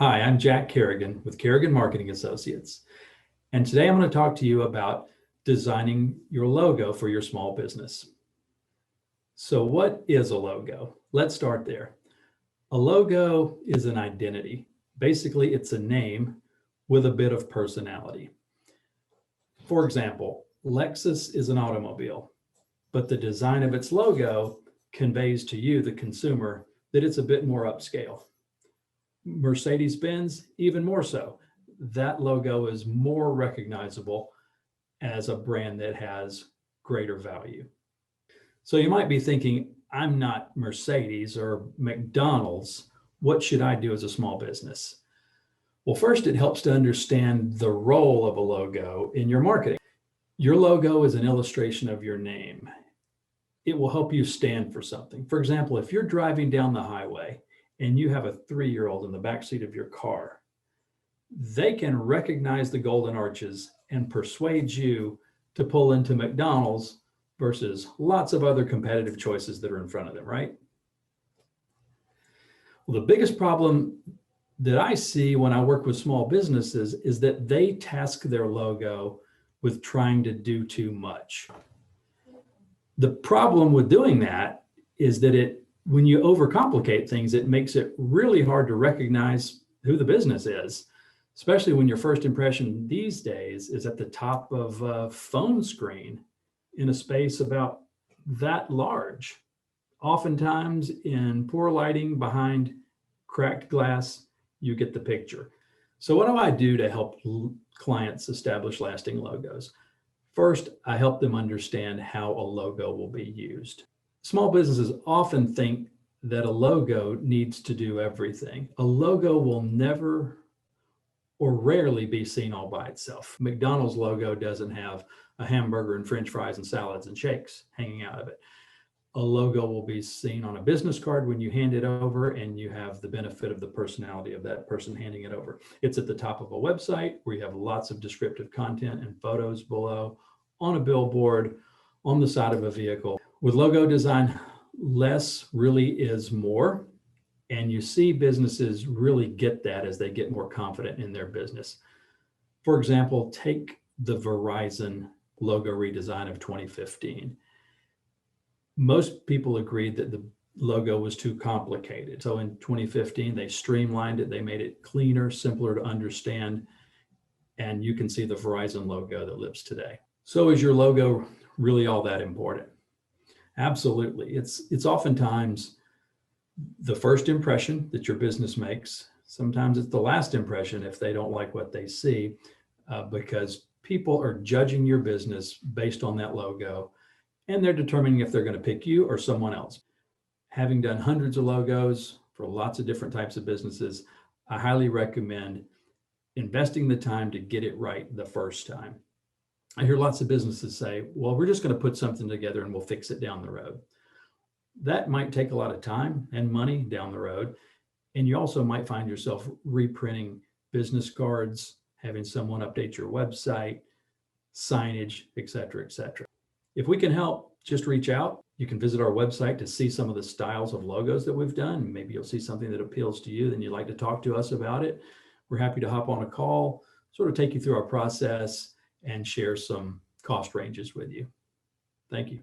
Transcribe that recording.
Hi, I'm Jack Kerigan with Kerigan Marketing Associates. And today I'm going to talk to you about designing your logo for your small business. So what is a logo? Let's start there. A logo is an identity. Basically, it's a name with a bit of personality. For example, Lexus is an automobile, but the design of its logo conveys to you, the consumer, that it's a bit more upscale. Mercedes-Benz, even more so. That logo is more recognizable as a brand that has greater value. So you might be thinking, I'm not Mercedes or McDonald's. What should I do as a small business? Well, first, it helps to understand the role of a logo in your marketing. Your logo is an illustration of your name. It will help you stand for something. For example, if you're driving down the highway and you have a 3-year-old in the backseat of your car, they can recognize the golden arches and persuade you to pull into McDonald's versus lots of other competitive choices that are in front of them, right? Well, the biggest problem that I see when I work with small businesses is that they task their logo with trying to do too much. The problem with doing that is that when you overcomplicate things, it makes it really hard to recognize who the business is, especially when your first impression these days is at the top of a phone screen in a space about that large. Oftentimes in poor lighting behind cracked glass, you get the picture. So what do I do to help clients establish lasting logos? First, I help them understand how a logo will be used. Small businesses often think that a logo needs to do everything. A logo will never or rarely be seen all by itself. McDonald's logo doesn't have a hamburger and French fries and salads and shakes hanging out of it. A logo will be seen on a business card when you hand it over, and you have the benefit of the personality of that person handing it over. It's at the top of a website where you have lots of descriptive content and photos below, on a billboard, on the side of a vehicle. With logo design, less really is more. And you see businesses really get that as they get more confident in their business. For example, take the Verizon logo redesign of 2015. Most people agreed that the logo was too complicated. So in 2015, they streamlined it. They made it cleaner, simpler to understand. And you can see the Verizon logo that lives today. So is your logo really all that important? Absolutely. It's oftentimes the first impression that your business makes. Sometimes it's the last impression if they don't like what they see, because people are judging your business based on that logo, and they're determining if they're going to pick you or someone else. Having done hundreds of logos for lots of different types of businesses, I highly recommend investing the time to get it right the first time. I hear lots of businesses say, well, we're just going to put something together and we'll fix it down the road. That might take a lot of time and money down the road. And you also might find yourself reprinting business cards, having someone update your website, signage, et cetera, et cetera. If we can help, just reach out. You can visit our website to see some of the styles of logos that we've done. Maybe you'll see something that appeals to you, then you'd like to talk to us about it. We're happy to hop on a call, sort of take you through our process and share some cost ranges with you. Thank you.